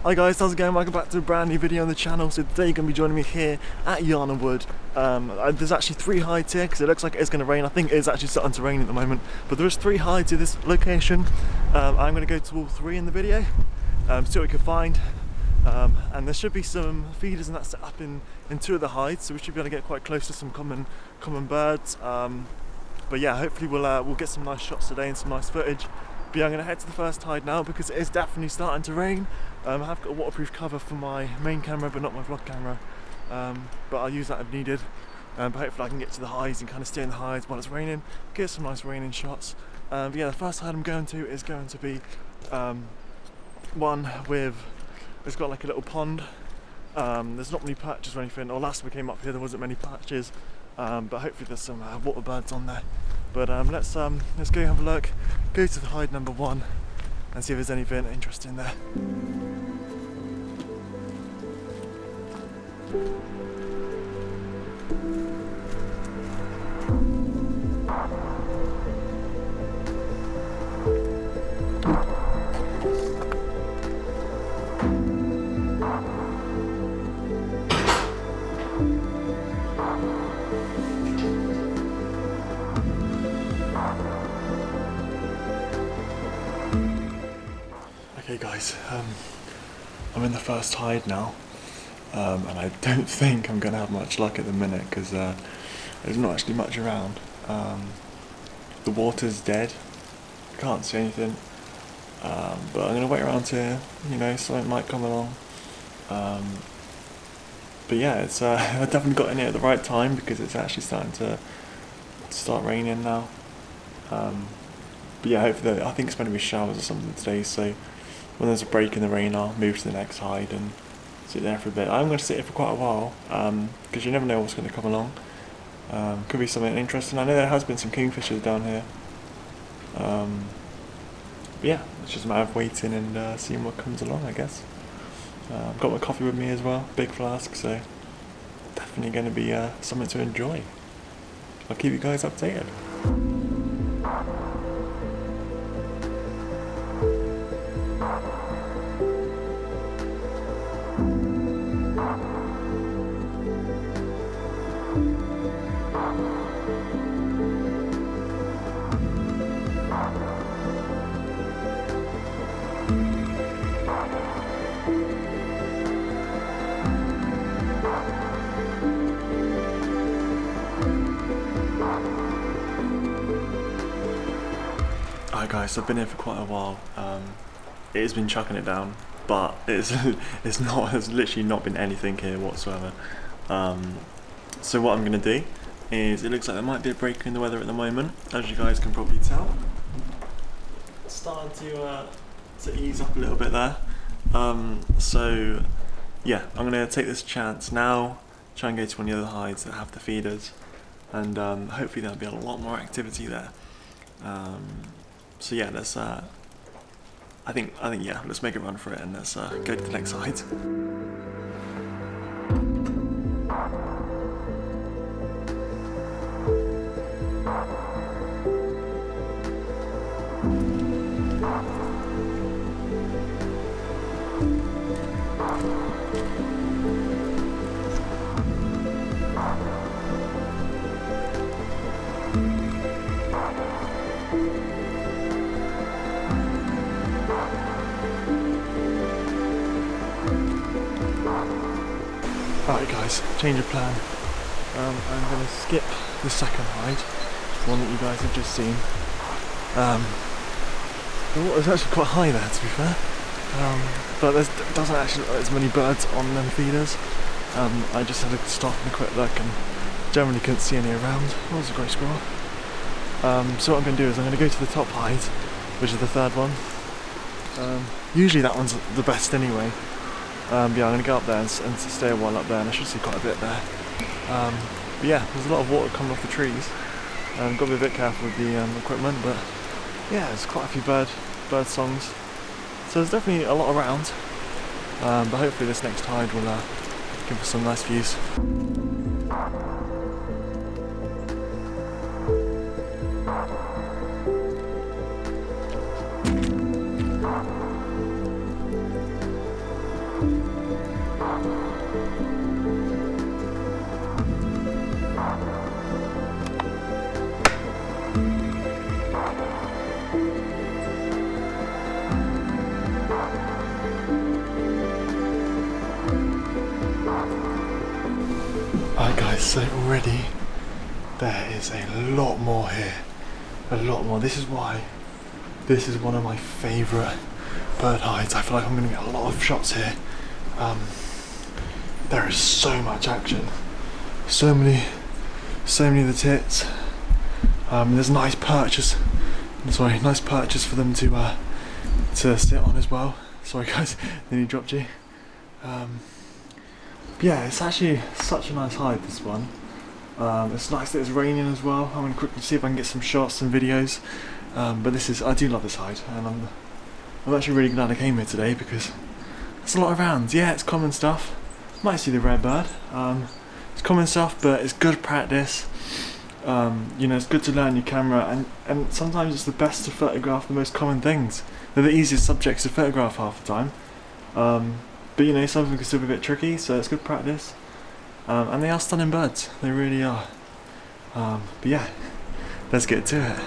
Hi guys, how's it going? Welcome back to a brand new video on the channel. So today you're going to be joining me here at Yarnham Wood. There's actually 3 hides here because it looks like it's going to rain. I think it is actually starting to rain at the moment, but there is 3 hides to this location. I'm going to go to all 3 in the video, see what we can find. And there should be some feeders and that set up in 2 of the hides, so we should be able to get quite close to some common birds. But yeah, hopefully we'll get some nice shots today and some nice footage. But yeah, I'm going to head to the first hide now because it is definitely starting to rain. I have got a waterproof cover for my main camera but not my vlog camera, but I'll use that if needed. But hopefully I can get to the hides and kind of stay in the hides while it's raining, get some nice raining shots. But yeah, the first hide I'm going to is going to be one with, it's got like a little pond. There's not many patches or anything, or last we came up here there wasn't many patches, but hopefully there's some water birds on there. But let's go have a look, go to the hide number 1 and see if there's anything interesting there. Okay guys, I'm in the first hide now, and I don't think I'm going to have much luck at the minute because there's not actually much around. The water's dead, can't see anything, but I'm going to wait around here, you know, something might come along. But yeah, it's I definitely got in here at the right time because it's actually starting to start raining now. But yeah, hopefully, I think it's going to be showers or something today, so when there's a break in the rain I'll move to the next hide and sit there for a bit. I'm going to sit here for quite a while because you never know what's going to come along. Could be something interesting. I know there has been some kingfishers down here. But yeah, it's just a matter of waiting and seeing what comes along, I guess. I've got my coffee with me as well, big flask, so definitely going to be something to enjoy. I'll keep you guys updated. Alright guys, I've been here for quite a while. It has been chucking it down, but there's literally not been anything here whatsoever. So what I'm going to do is, it looks like there might be a break in the weather at the moment, as you guys can probably tell. It's starting to ease up a little bit there. So yeah, I'm going to take this chance now, try and go to one of the other hides that have the feeders, and hopefully there'll be a lot more activity there. So yeah, let's I think yeah, let's make a run for it and let's go to the next hide. Alright guys, change of plan. I'm going to skip the second hide, the one that you guys have just seen. The water's actually quite high there, to be fair, but there doesn't actually look as many birds on them feeders. I just had to stop and a quick look and generally couldn't see any around. Oh, there's a grey squirrel. So what I'm going to do is I'm going to go to the top hide, which is the 3rd one. Usually that one's the best anyway. Yeah, I'm going to go up there and stay a while up there, and I should see quite a bit there. But yeah, there's a lot of water coming off the trees. Got to be a bit careful with the equipment, but yeah, there's quite a few bird songs. So there's definitely a lot around, but hopefully this next tide will give us some nice views. Alright guys, so already there is a lot more here. A lot more. This is why this is one of my favourite bird hides. I feel like I'm going to get a lot of shots here. There is so much action. So many of the tits. There's nice perches. Sorry, nice perches for them to sit on as well. Sorry guys, nearly dropped you. Yeah, it's actually such a nice hide, this one. It's nice that it's raining as well. I'm going to quickly see if I can get some shots and videos. But I do love this hide, and I'm actually really glad I came here today because there's a lot of rounds. Yeah, it's common stuff. Might see the red bird. It's common stuff, but it's good practice. You know, it's good to learn your camera, and sometimes it's the best to photograph the most common things. They're the easiest subjects to photograph half the time. But you know, some of them can still be a bit tricky, so it's good practice. And they are stunning birds, they really are. But yeah, let's get to it.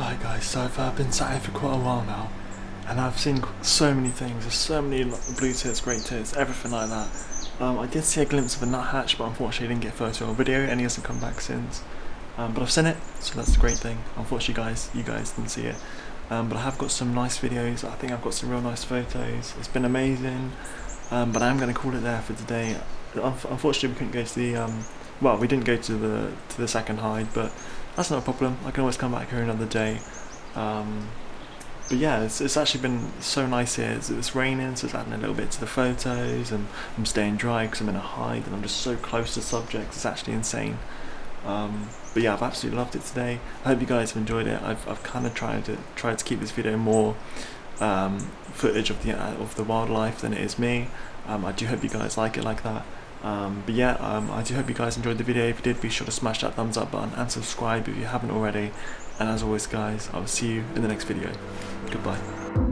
Alright guys, so I've been sat here for quite a while now, and I've seen so many things. There's so many blue tits, great tits, everything like that. I did see a glimpse of a nuthatch, but unfortunately I didn't get a photo or video, and he hasn't come back since. But I've seen it, so that's the great thing. Unfortunately you guys didn't see it. But I have got some nice videos. I think I've got some real nice photos. It's been amazing. But I am going to call it there for today. Unfortunately we couldn't go to the, well, we didn't go to the second hide, but that's not a problem. I can always come back here another day. But yeah, it's actually been so nice here. It's raining, so it's adding a little bit to the photos, and I'm staying dry because I'm in a hide and I'm just so close to subjects. It's actually insane. But yeah, I've absolutely loved it today. I hope you guys have enjoyed it. I've kind of tried to keep this video more footage of the wildlife than it is me. I do hope you guys like it like that. But yeah, I do hope you guys enjoyed the video. If you did, be sure to smash that thumbs up button and subscribe if you haven't already. And as always guys, I will see you in the next video. Goodbye.